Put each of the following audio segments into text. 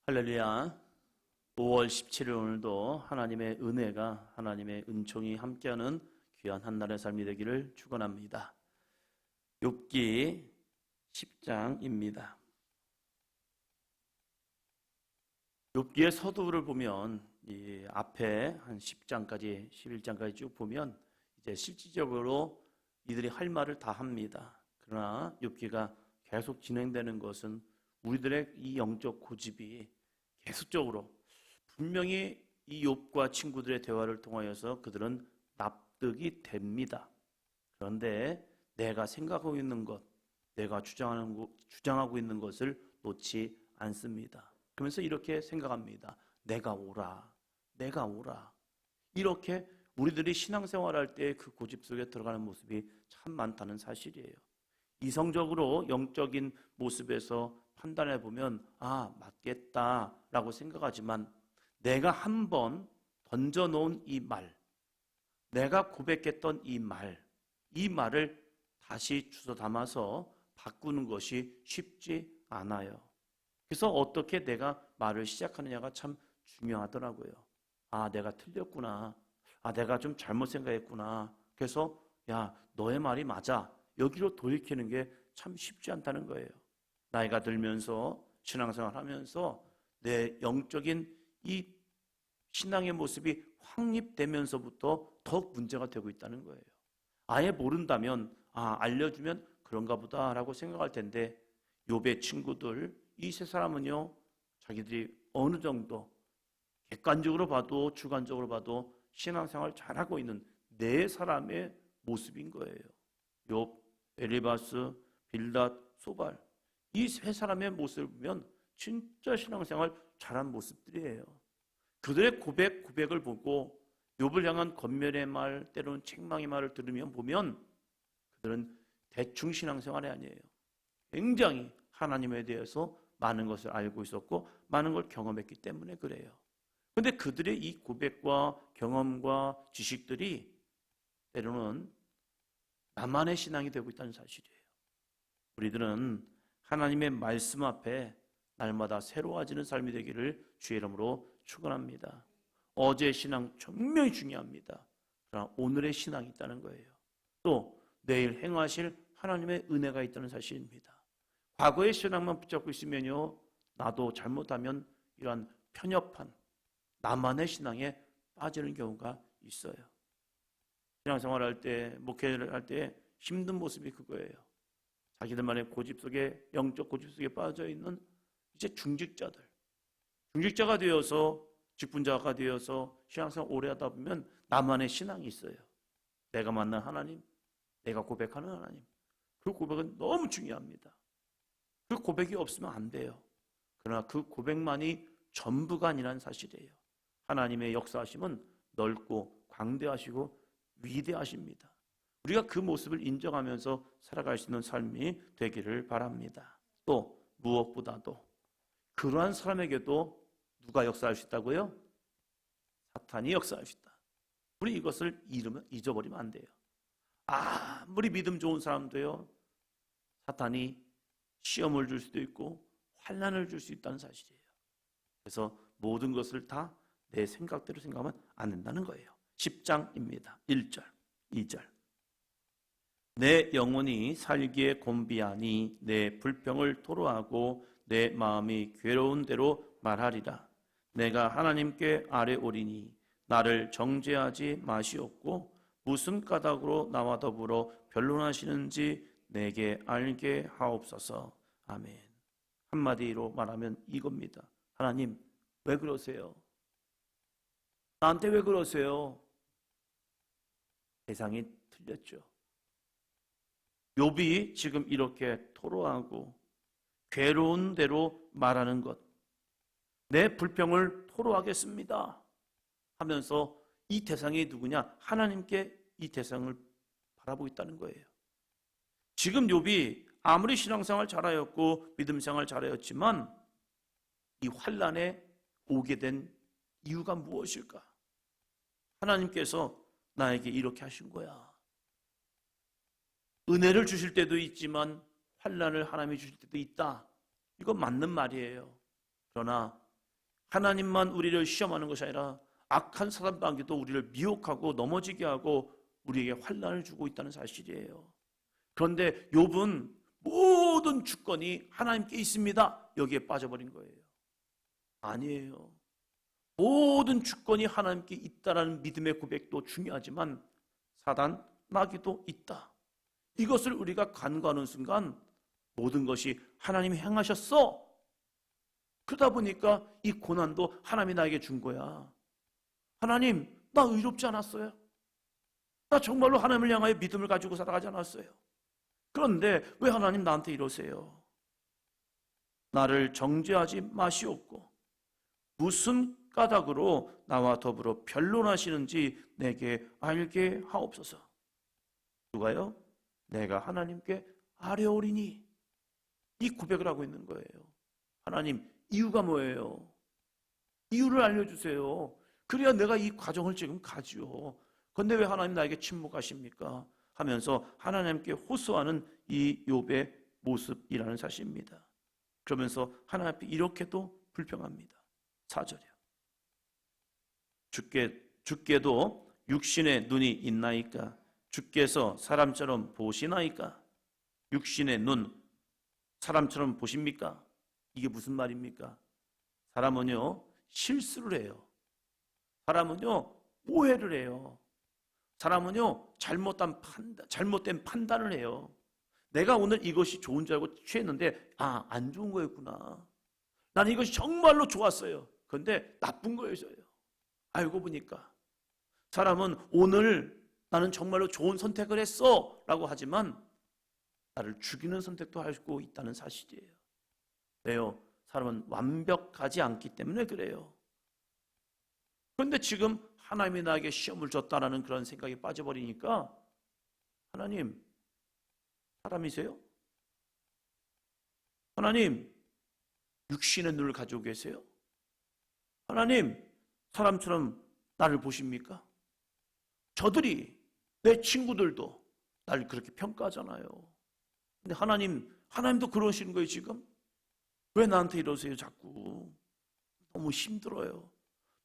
할렐루야. 5월 17일 오늘도 하나님의 은혜가, 하나님의 은총이 함께하는 귀한 한날의 삶이 되기를 축원합니다. 욥기 10장입니다. 욥기의 서두를 보면 이 앞에 한 10장까지 11장까지 쭉 보면 이제 실질적으로 이들이 할 말을 다 합니다. 그러나 욥기가 계속 진행되는 것은 우리들의 이 영적 고집이 계속적으로 분명히 이 욥과 친구들의 대화를 통하여서 그들은 납득이 됩니다. 그런데 내가 생각하고 있는 것, 내가 주장하고 있는 것을 놓지 않습니다. 그러면서 이렇게 생각합니다. 내가 옳아, 내가 옳아. 이렇게 우리들이 신앙생활할 때 그 고집 속에 들어가는 모습이 참 많다는 사실이에요. 이성적으로 영적인 모습에서 판단해 보면 맞겠다라고 생각하지만 내가 한번 던져놓은 이 말, 내가 고백했던 이 말을 다시 주워 담아서 바꾸는 것이 쉽지 않아요. 그래서 어떻게 내가 말을 시작하느냐가 참 중요하더라고요. 내가 틀렸구나. 내가 좀 잘못 생각했구나. 그래서 너의 말이 맞아. 여기로 돌이키는 게 참 쉽지 않다는 거예요. 나이가 들면서 신앙생활 하면서 내 영적인 이 신앙의 모습이 확립되면서부터 더욱 문제가 되고 있다는 거예요. 아예 모른다면 알려주면 그런가 보다라고 생각할 텐데 욥의 친구들 이 세 사람은요 자기들이 어느 정도 객관적으로 봐도 주관적으로 봐도 신앙생활 잘하고 있는 네 사람의 모습인 거예요. 욥, 엘리바스, 빌닷, 소발 이 세 사람의 모습을 보면 진짜 신앙생활 잘한 모습들이에요. 그들의 고백을 보고 욥을 향한 권면의 말, 때로는 책망의 말을 들으면 보면 그들은 대충 신앙생활이 아니에요. 굉장히 하나님에 대해서 많은 것을 알고 있었고 많은 걸 경험했기 때문에 그래요. 그런데 그들의 이 고백과 경험과 지식들이 때로는 나만의 신앙이 되고 있다는 사실이에요. 우리들은 하나님의 말씀 앞에 날마다 새로워지는 삶이 되기를 주의 이름으로 축원합니다. 어제의 신앙 분명히 중요합니다. 그러나 오늘의 신앙이 있다는 거예요. 또 내일 행하실 하나님의 은혜가 있다는 사실입니다. 과거의 신앙만 붙잡고 있으면요 나도 잘못하면 이러한 편협한 나만의 신앙에 빠지는 경우가 있어요. 신앙생활할 때, 목회를 할 때 힘든 모습이 그거예요. 자기들만의 고집 속에, 영적 고집 속에 빠져 있는 이제 중직자가 되어서 직분자가 되어서 신앙생활 오래 하다 보면 나만의 신앙이 있어요. 내가 만난 하나님, 내가 고백하는 하나님. 그 고백은 너무 중요합니다. 그 고백이 없으면 안 돼요. 그러나 그 고백만이 전부가 아니라는 사실이에요. 하나님의 역사하심은 넓고 광대하시고 위대하십니다. 우리가 그 모습을 인정하면서 살아갈 수 있는 삶이 되기를 바랍니다. 또 무엇보다도 그러한 사람에게도 누가 역사할 수 있다고요? 사탄이 역사할 수 있다. 우리 이것을 잊어버리면 안 돼요. 아무리 믿음 좋은 사람도요 사탄이 시험을 줄 수도 있고 환난을 줄 수 있다는 사실이에요. 그래서 모든 것을 다 내 생각대로 생각하면 안 된다는 거예요. 10장입니다. 1절, 2절. 내 영혼이 살기에 곤비하니 내 불평을 토로하고 내 마음이 괴로운 대로 말하리라. 내가 하나님께 아뢰오리니 나를 정죄하지 마시옵고 무슨 까닭으로 나와 더불어 변론하시는지 내게 알게 하옵소서. 아멘. 한마디로 말하면 이겁니다. 하나님 왜 그러세요? 나한테 왜 그러세요? 대상이 틀렸죠. 욥이 지금 이렇게 토로하고 괴로운 대로 말하는 것, 내 불평을 토로하겠습니다 하면서 이 대상이 누구냐? 하나님께 이 대상을 바라보고 있다는 거예요. 지금 욥이 아무리 신앙생활 잘하였고 믿음생활 잘하였지만 이 환난에 오게 된 이유가 무엇일까? 하나님께서 나에게 이렇게 하신 거야. 은혜를 주실 때도 있지만 환난을 하나님이 주실 때도 있다. 이건 맞는 말이에요. 그러나 하나님만 우리를 시험하는 것이 아니라 악한 사단방귀도 우리를 미혹하고 넘어지게 하고 우리에게 환난을 주고 있다는 사실이에요. 그런데 욥은 모든 주권이 하나님께 있습니다, 여기에 빠져버린 거예요. 아니에요. 모든 주권이 하나님께 있다라는 믿음의 고백도 중요하지만 사단, 마귀도 있다, 이것을 우리가 간과하는 순간 모든 것이 하나님이 행하셨어, 그러다 보니까 이 고난도 하나님이 나에게 준 거야. 하나님, 나 의롭지 않았어요? 나 정말로 하나님을 향하여 믿음을 가지고 살아가지 않았어요? 그런데 왜 하나님 나한테 이러세요? 나를 정죄하지 마시옵고 무슨 까닭으로 나와 더불어 변론하시는지 내게 알게 하옵소서. 누가요? 내가 하나님께 아뢰오리니. 이 고백을 하고 있는 거예요. 하나님, 이유가 뭐예요? 이유를 알려주세요. 그래야 내가 이 과정을 지금 가지요. 그런데 왜 하나님 나에게 침묵하십니까? 하면서 하나님께 호소하는 이 욥의 모습이라는 사실입니다. 그러면서 하나님 앞에 이렇게도 불평합니다. 4절이요. 주께도 육신의 눈이 있나이까? 주께서 사람처럼 보시나이까? 육신의 눈, 사람처럼 보십니까? 이게 무슨 말입니까? 사람은요, 실수를 해요. 사람은요, 오해를 해요. 사람은요, 잘못된 판단을 해요. 내가 오늘 이것이 좋은 줄 알고 취했는데 안 좋은 거였구나. 나는 이것이 정말로 좋았어요. 그런데 나쁜 거였어요. 알고 보니까. 사람은 오늘 나는 정말로 좋은 선택을 했어 라고 하지만 나를 죽이는 선택도 하고 있다는 사실이에요. 왜요? 사람은 완벽하지 않기 때문에 그래요. 그런데 지금 하나님이 나에게 시험을 줬다라는 그런 생각에 빠져버리니까 하나님, 사람이세요? 하나님, 육신의 눈을 가지고 계세요? 하나님, 사람처럼 나를 보십니까? 저들이, 내 친구들도 나를 그렇게 평가하잖아요. 근데 하나님도 그러시는 거예요, 지금? 왜 나한테 이러세요, 자꾸? 너무 힘들어요.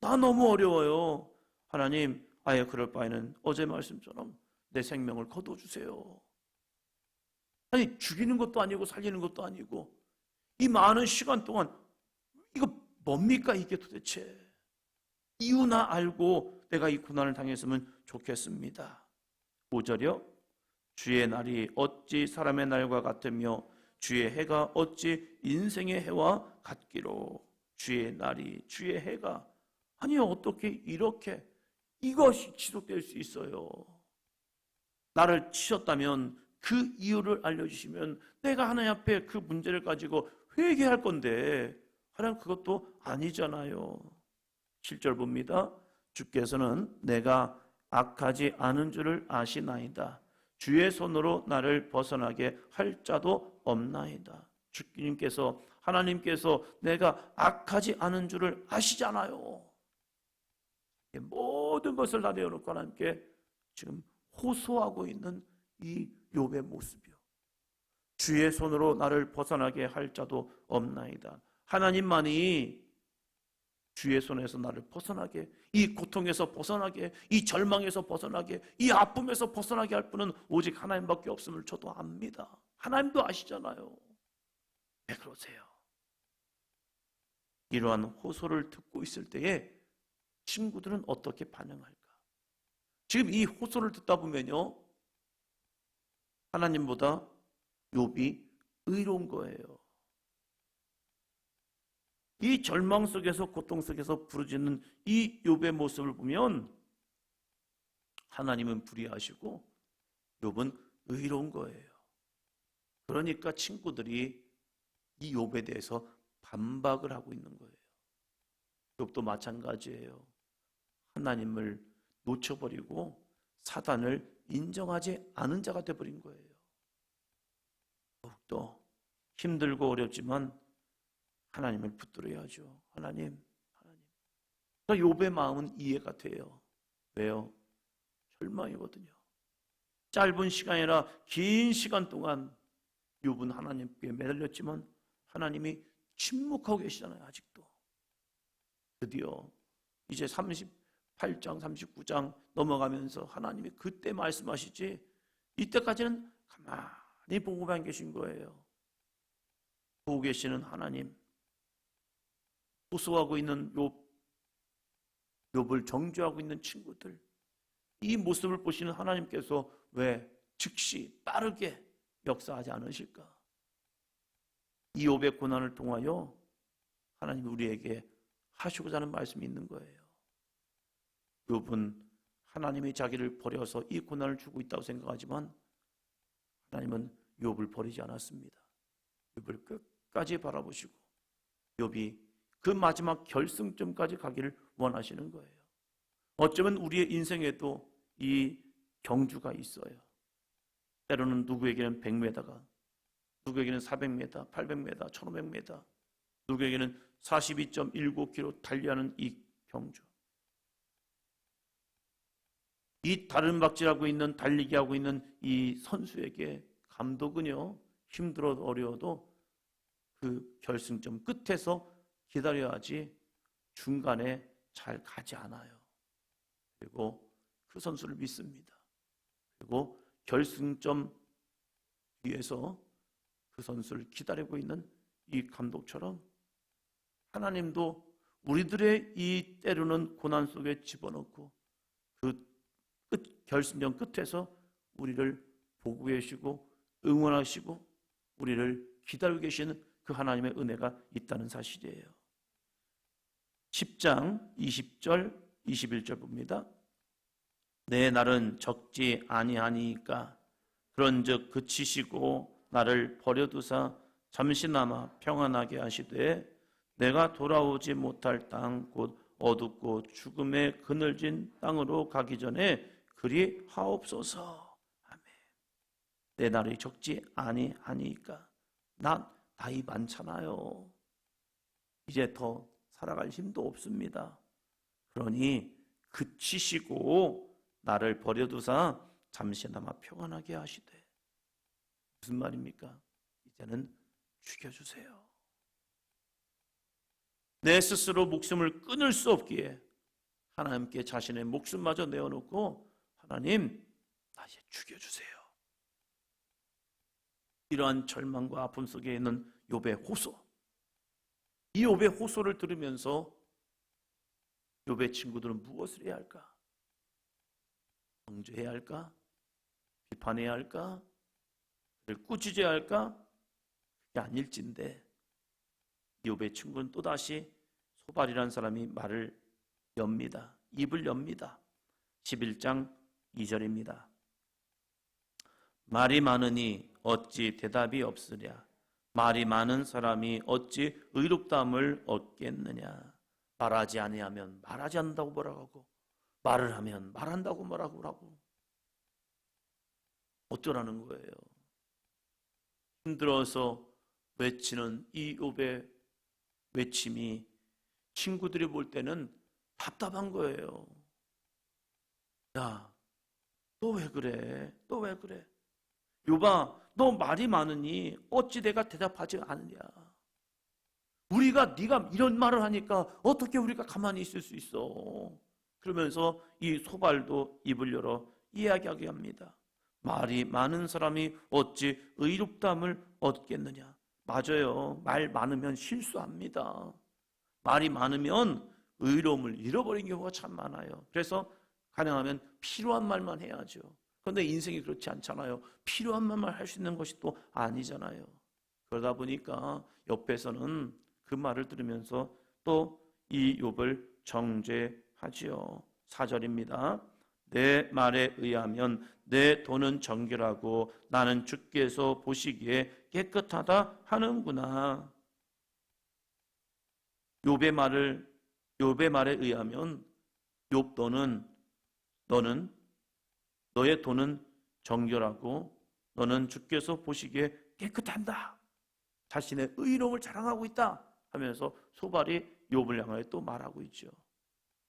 나 너무 어려워요. 하나님, 아예 그럴 바에는 어제 말씀처럼 내 생명을 거둬주세요. 아니, 죽이는 것도 아니고 살리는 것도 아니고 이 많은 시간 동안 이거 뭡니까 이게 도대체? 이유나 알고 내가 이 고난을 당했으면 좋겠습니다. 5절이요. 주의 날이 어찌 사람의 날과 같으며 주의 해가 어찌 인생의 해와 같기로. 주의 날이, 주의 해가, 아니 어떻게 이렇게 이것이 지속될 수 있어요? 나를 치셨다면 그 이유를 알려주시면 내가 하나님 앞에 그 문제를 가지고 회개할 건데 하나님 그것도 아니잖아요. 7절 봅니다. 주께서는 내가 악하지 않은 줄을 아시나이다. 주의 손으로 나를 벗어나게 할 자도 없나이다. 주님께서, 하나님께서 내가 악하지 않은 줄을 아시잖아요. 모든 것을 다 내어놓고 하나님께 지금 호소하고 있는 이 욥의 모습이요. 주의 손으로 나를 벗어나게 할 자도 없나이다. 하나님만이 주의 손에서 나를 벗어나게, 이 고통에서 벗어나게, 이 절망에서 벗어나게, 이 아픔에서 벗어나게 할 분은 오직 하나님밖에 없음을 저도 압니다. 하나님도 아시잖아요. 왜 그러세요? 이러한 호소를 듣고 있을 때에 친구들은 어떻게 반응할까? 지금 이 호소를 듣다 보면요, 하나님보다 욥이 의로운 거예요. 이 절망 속에서, 고통 속에서 부르짖는 이 욥의 모습을 보면 하나님은 불의하시고 욥은 의로운 거예요. 그러니까 친구들이 이 욥에 대해서 반박을 하고 있는 거예요. 욥도 마찬가지예요. 하나님을 놓쳐버리고 사단을 인정하지 않은 자가 되어버린 거예요. 더욱더 힘들고 어렵지만 하나님을 붙들어야죠. 하나님. 욥의 마음은 이해가 돼요. 왜요? 절망이거든요. 짧은 시간이라 긴 시간 동안 욥은 하나님께 매달렸지만 하나님이 침묵하고 계시잖아요. 아직도. 드디어 이제 38장, 39장 넘어가면서 하나님이 그때 말씀하시지 이때까지는 가만히 보고만 계신 거예요. 보고 계시는 하나님, 호소하고 있는 욥을 정죄하고 있는 친구들, 이 모습을 보시는 하나님께서 왜 즉시 빠르게 역사하지 않으실까? 이 욥의 고난을 통하여 하나님이 우리에게 하시고자 하는 말씀이 있는 거예요. 욥은 하나님이 자기를 버려서 이 고난을 주고 있다고 생각하지만 하나님은 욥을 버리지 않았습니다. 욥을 끝까지 바라보시고 욥이 그 마지막 결승점까지 가기를 원하시는 거예요. 어쩌면 우리의 인생에도 이 경주가 있어요. 때로는 누구에게는 100m가, 누구에게는 400m, 800m, 1500m, 누구에게는 42.19km 달리하는 이 경주. 이 다른 박질하고 있는, 달리기 하고 있는 이 선수에게 감독은요, 힘들어도 어려워도 그 결승점 끝에서 기다려야지 중간에 잘 가지 않아요. 그리고 그 선수를 믿습니다. 그리고 결승점 위에서 그 선수를 기다리고 있는 이 감독처럼 하나님도 우리들의 이 때로는 고난 속에 집어넣고 그 결승전 끝에서 우리를 보고 계시고 응원하시고 우리를 기다리고 계시는 그 하나님의 은혜가 있다는 사실이에요. 10장 20절 21절 봅니다. 내 날은 적지 아니하니까 그런즉 그치시고 나를 버려두사 잠시나마 평안하게 하시되 내가 돌아오지 못할 땅 곧 어둡고 죽음에 그늘진 땅으로 가기 전에 그리 하옵소서. 아멘. 내 날이 적지 아니하니까 나 나이 많잖아요. 이제 더 살아갈 힘도 없습니다. 그러니 그치시고 나를 버려두사 잠시나마 평안하게 하시되. 무슨 말입니까? 이제는 죽여주세요. 내 스스로 목숨을 끊을 수 없기에 하나님께 자신의 목숨마저 내어놓고 하나님 나 이제 죽여주세요. 이러한 절망과 아픔 속에 있는 욥의 호소, 이 욥의 호소를 들으면서 욥의 친구들은 무엇을 해야 할까? 정죄해야 할까? 비판해야 할까? 그를 꾸짖어야 할까? 그게 아닐진데 욥의 친구는 또다시 소발이라는 사람이 말을 엽니다. 입을 엽니다. 11장 2절입니다. 말이 많으니 어찌 대답이 없으랴. 말이 많은 사람이 어찌 의롭다함을 얻겠느냐. 말하지 아니하면 말하지 않는다고 뭐라고 하고 말을 하면 말한다고 뭐라고 하고 어쩌라는 거예요. 힘들어서 외치는 이 욥의 외침이 친구들이 볼 때는 답답한 거예요. 야, 너 왜 그래? 너 왜 그래? 욥아, 너 말이 많으니 어찌 내가 대답하지 않느냐? 우리가 네가 이런 말을 하니까 어떻게 우리가 가만히 있을 수 있어? 그러면서 이 소발도 입을 열어 이야기하게 합니다. 말이 많은 사람이 어찌 의롭다함을 얻겠느냐? 맞아요. 말 많으면 실수합니다. 말이 많으면 의로움을 잃어버린 경우가 참 많아요. 그래서 가능하면 필요한 말만 해야죠. 그런데 인생이 그렇지 않잖아요. 필요한 말만 할 수 있는 것이 또 아니잖아요. 그러다 보니까 옆에서는 그 말을 들으면서 또 이 욥을 정죄하지요. 4절입니다. 내 말에 의하면 내 돈은 정결하고 나는 주께서 보시기에 깨끗하다 하는구나. 욥의 말에 의하면 욥 너의 돈은 정결하고 너는 주께서 보시기에 깨끗한다. 자신의 의로움을 자랑하고 있다 하면서 소발이 욥을 향하여 또 말하고 있죠.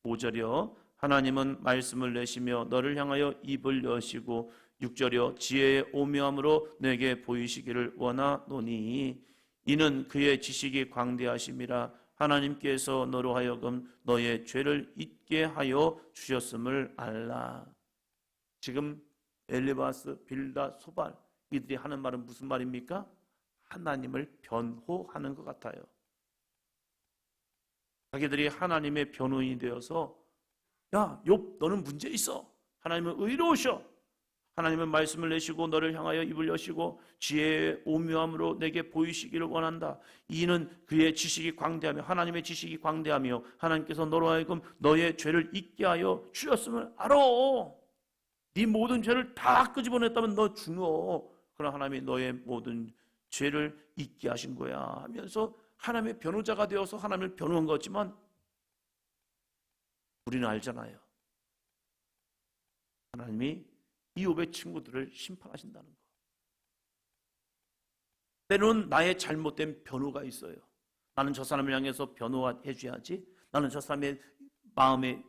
5절이요. 하나님은 말씀을 내시며 너를 향하여 입을 여시고 6절이요. 지혜의 오묘함으로 내게 보이시기를 원하노니 이는 그의 지식이 광대하심이라 하나님께서 너로 하여금 너의 죄를 잊게 하여 주셨음을 알라. 지금 엘리바스, 빌닷, 소발 이들이 하는 말은 무슨 말입니까? 하나님을 변호하는 것 같아요. 자기들이 하나님의 변호인이 되어서 야, 욥 너는 문제 있어. 하나님은 의로우셔. 하나님은 말씀을 내시고 너를 향하여 입을 여시고 지혜의 오묘함으로 내게 보이시기를 원한다. 이는 그의 지식이 광대하며 하나님의 지식이 광대하며 하나님께서 너로 하여금 너의 죄를 잊게 하여 주셨음을 알아. 네 모든 죄를 다 끄집어냈다면 너 죽어. 그러나 하나님이 너의 모든 죄를 잊게 하신 거야 하면서 하나님의 변호자가 되어서 하나님을 변호한 거지만 우리는 알잖아요. 하나님이 이욥의 친구들을 심판하신다는 거. 때로는 나의 잘못된 변호가 있어요. 나는 저 사람을 향해서 변호해 줘야지. 나는 저 사람의 마음에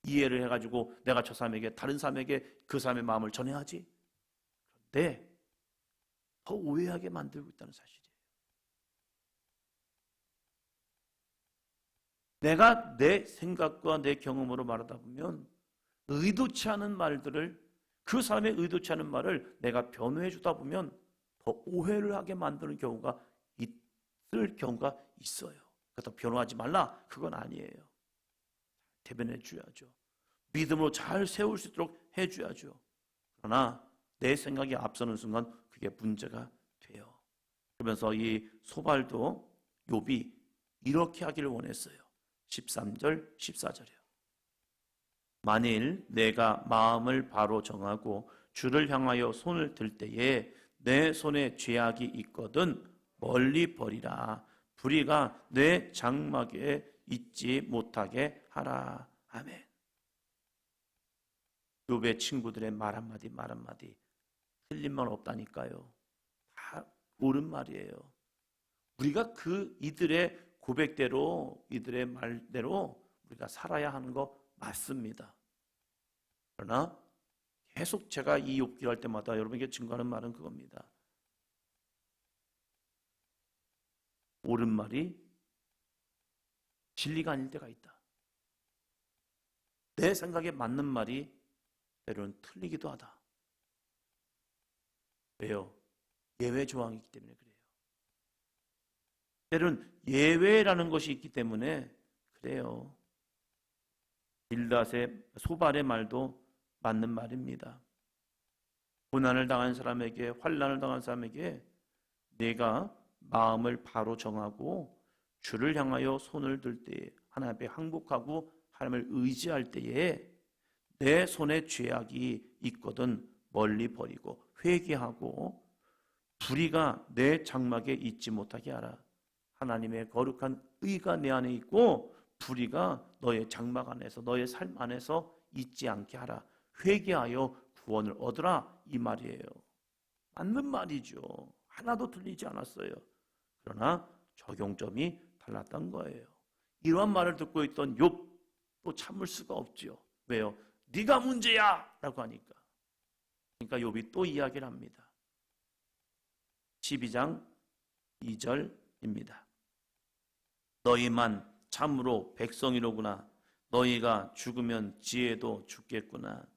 이해를 해가지고 내가 저 사람에게, 다른 사람에게 그 사람의 마음을 전해야지. 그런데 더 오해하게 만들고 있다는 사실이에요. 내가 내 생각과 내 경험으로 말하다 보면 의도치 않은 말들을, 그 사람의 의도치 않은 말을 내가 변호해 주다 보면 더 오해를 하게 만드는 경우가 있을 경우가 있어요. 그래서 변호하지 말라, 그건 아니에요. 대변해 줘야죠. 믿음으로 잘 세울 수 있도록 해줘야죠. 그러나 내 생각이 앞서는 순간 그게 문제가 돼요. 그러면서 이 소발도 욥이 이렇게 하기를 원했어요. 13절 14절이요. 만일 내가 마음을 바로 정하고 주를 향하여 손을 들 때에 내 손에 죄악이 있거든 멀리 버리라. 불의가 내 장막에 있지 못하게 하라. 아멘. 욥의 친구들의 말 한마디 말 한마디 틀린 말 없다니까요. 다 옳은 말이에요. 우리가 그 이들의 고백대로, 이들의 말대로 우리가 살아야 하는 거 맞습니다. 그러나 계속 제가 이 욥기를 할 때마다 여러분에게 증거하는 말은 그겁니다. 옳은 말이 진리가 아닐 때가 있다. 내 생각에 맞는 말이 때로는 틀리기도 하다. 왜요? 예외 조항이 있기 때문에 그래요. 때로는 예외라는 것이 있기 때문에 그래요. 빌닷의, 소발의 말도 맞는 말입니다. 고난을 당한 사람에게, 환난을 당한 사람에게 내가 마음을 바로 정하고 주를 향하여 손을 들 때에, 하나님 앞에 항복하고 하나님을 의지할 때에 내 손에 죄악이 있거든 멀리 버리고 회개하고 불의가 내 장막에 있지 못하게 하라. 하나님의 거룩한 의가 내 안에 있고 불의가 너의 장막 안에서, 너의 삶 안에서 있지 않게 하라. 회개하여 구원을 얻으라, 이 말이에요. 맞는 말이죠. 하나도 틀리지 않았어요. 그러나 적용점이 달랐던 거예요. 이러한 말을 듣고 있던 욥도 참을 수가 없죠. 왜요? 네가 문제야! 라고 하니까. 그러니까 욥이 또 이야기를 합니다. 12장 2절입니다. 너희만 참으로 백성이로구나. 너희가 죽으면 지혜도 죽겠구나.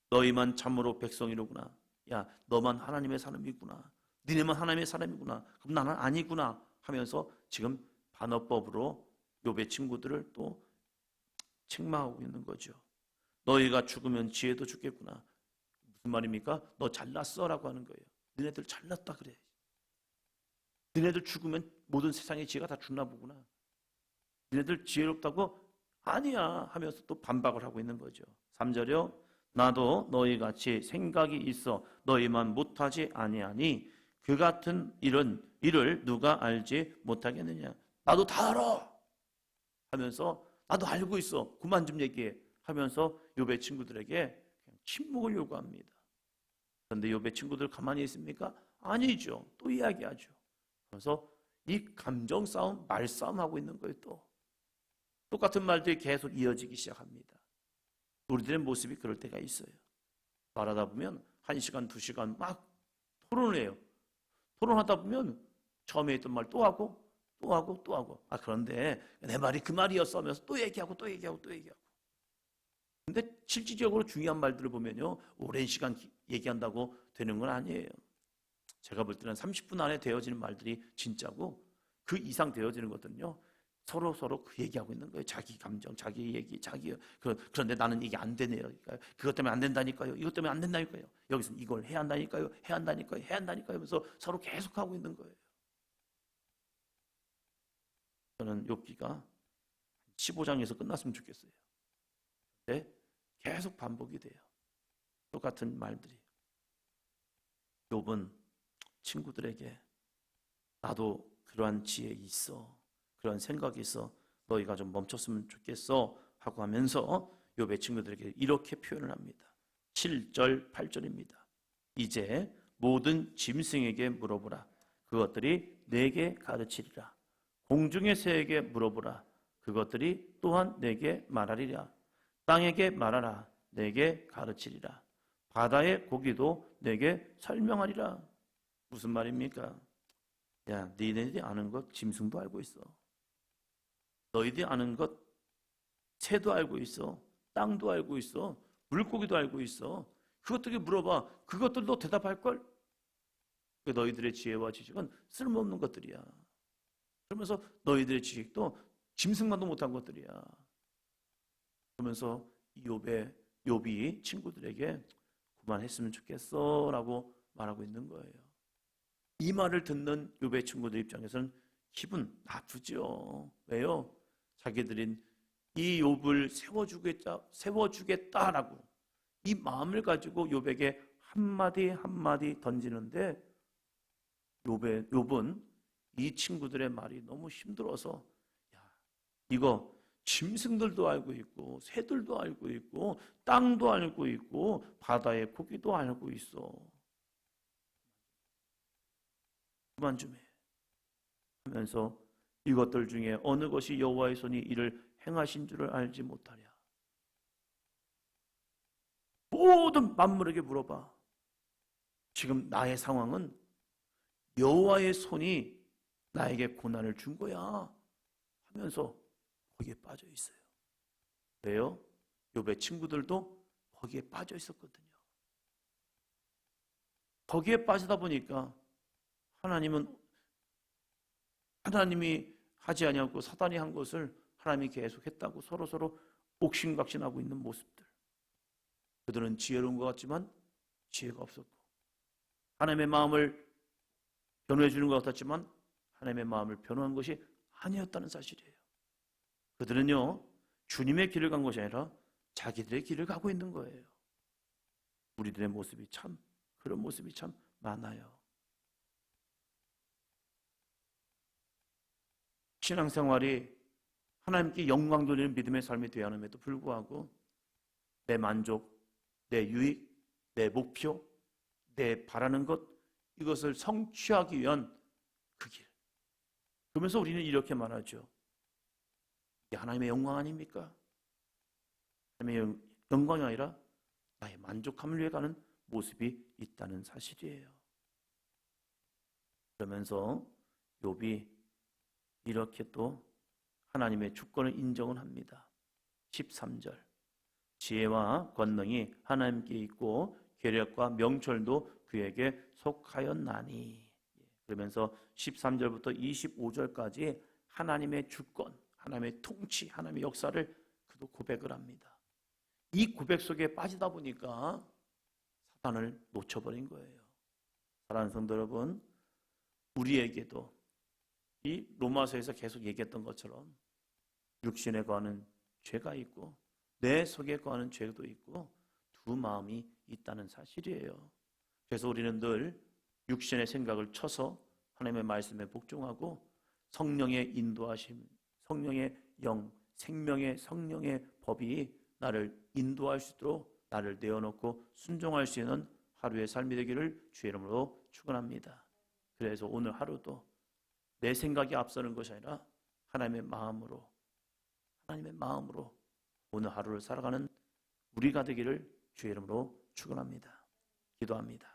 너희만 참으로 백성이로구나. 야, 너만 하나님의 사람이구나. 니네만 하나님의 사람이구나. 그럼 나는 아니구나 하면서 지금 반어법으로 욥의 친구들을 또 책망하고 있는 거죠. 너희가 죽으면 지혜도 죽겠구나. 무슨 말입니까? 너 잘났어 라고 하는 거예요. 너네들 잘났다 그래. 너네들 죽으면 모든 세상의 지혜가 다 죽나 보구나. 너네들 지혜롭다고? 아니야 하면서 또 반박을 하고 있는 거죠. 3절이요. 나도 너희같이 생각이 있어 너희만 못하지 아니하니 그 같은 일을 누가 알지 못하겠느냐. 나도 다 알아 하면서 나도 알고 있어. 그만 좀 얘기해 하면서 욥의 친구들에게 그냥 침묵을 요구합니다. 그런데 욥의 친구들 가만히 있습니까? 아니죠. 또 이야기하죠. 그래서 이 감정 싸움, 말 싸움 하고 있는 거예요. 또 똑같은 말들이 계속 이어지기 시작합니다. 우리들의 모습이 그럴 때가 있어요. 말하다 보면 1시간, 2시간 막 토론을 해요. 토론하다 보면 처음에 했던 말 또 하고 또 하고 또 하고. 그런데 내 말이 그 말이었어 하면서 또 얘기하고 또 얘기하고 또 얘기하고. 근데 실질적으로 중요한 말들을 보면요, 오랜 시간 얘기한다고 되는 건 아니에요. 제가 볼 때는 30분 안에 되어지는 말들이 진짜고, 그 이상 되어지는 것들은요, 서로 그 얘기하고 있는 거예요. 자기 감정, 자기 얘기, 그런데 나는 이게 안 되네요. 그것 때문에 안 된다니까요. 이것 때문에 안 된다니까요. 여기서는 이걸 해야 한다니까요. 해야 한다니까요. 해야 한다니까요. 하면서 서로 계속하고 있는 거예요. 저는 욥기가 15장에서 끝났으면 좋겠어요. 근데 계속 반복이 돼요. 똑같은 말들이. 욥은 친구들에게 나도 그러한 지혜 있어, 그런 생각이 있어, 너희가 좀 멈췄으면 좋겠어 하고 하면서 욥의 친구들에게 이렇게 표현을 합니다. 7절 8절입니다. 이제 모든 짐승에게 물어보라. 그것들이 내게 가르치리라. 공중의 새에게 물어보라. 그것들이 또한 내게 말하리라. 땅에게 말하라. 내게 가르치리라. 바다의 고기도 내게 설명하리라. 무슨 말입니까? 야, 너희들이 아는 것 짐승도 알고 있어. 너희들이 아는 것 새도 알고 있어. 땅도 알고 있어. 물고기도 알고 있어. 그것들이 물어봐. 그것들도 대답할걸? 너희들의 지혜와 지식은 쓸모없는 것들이야. 그러면서 너희들의 지식도 짐승만도 못한 것들이야. 그러면서 욥이 친구들에게 그만했으면 좋겠어 라고 말하고 있는 거예요. 이 말을 듣는 욥의 친구들 입장에서는 기분 나쁘죠. 왜요? 자기들은 이 욥을 세워주겠다라고 이 마음을 가지고 욥에게 한마디 한마디 던지는데, 욥은 이 친구들의 말이 너무 힘들어서, 야, 이거 짐승들도 알고 있고 새들도 알고 있고 땅도 알고 있고 바다의 고기도 알고 있어. 그만 좀 해 하면서 이것들 중에 어느 것이 여호와의 손이 이를 행하신 줄을 알지 못하랴. 모든 만물에게 물어봐. 지금 나의 상황은 여호와의 손이 나에게 고난을 준 거야 하면서 거기에 빠져 있어요. 왜요? 욥의 친구들도 거기에 빠져 있었거든요. 거기에 빠지다 보니까 하나님이 하지 아니하고 사단이 한 것을 하나님이 계속했다고 서로 옥신각신하고 있는 모습들. 그들은 지혜로운 것 같지만 지혜가 없었고, 하나님의 마음을 변호해 주는 것 같았지만 하나님의 마음을 변호한 것이 아니었다는 사실이에요. 그들은요, 주님의 길을 간 것이 아니라 자기들의 길을 가고 있는 거예요. 우리들의 모습이 그런 모습이 참 많아요. 신앙생활이 하나님께 영광 돌리는 믿음의 삶이 되어야 함에도 불구하고 내 만족, 내 유익, 내 목표, 내 바라는 것, 이것을 성취하기 위한 그 길. 그러면서 우리는 이렇게 말하죠. 이게 하나님의 영광 아닙니까? 하나님의 영광이 아니라 나의 만족함을 위해 가는 모습이 있다는 사실이에요. 그러면서 욥이 이렇게 또 하나님의 주권을 인정을 합니다. 13절. 지혜와 권능이 하나님께 있고 계략과 명철도 그에게 속하였나니. 그러면서 13절부터 25절까지 하나님의 주권, 하나님의 통치, 하나님의 역사를 그도 고백을 합니다. 이 고백 속에 빠지다 보니까 사단을 놓쳐버린 거예요. 사랑하는 성도 여러분, 우리에게도 이 로마서에서 계속 얘기했던 것처럼 육신에 거하는 죄가 있고 내 속에 거하는 죄도 있고 두 마음이 있다는 사실이에요. 그래서 우리는 늘 육신의 생각을 쳐서 하나님의 말씀에 복종하고 성령의 인도하심, 성령의 영, 생명의 성령의 법이 나를 인도할 수 있도록 나를 내어놓고 순종할 수 있는 하루의 삶이 되기를 주의 이름으로 축원합니다. 그래서 오늘 하루도 내 생각이 앞서는 것이 아니라 하나님의 마음으로 오늘 하루를 살아가는 우리가 되기를 주의 이름으로 축원합니다. 기도합니다.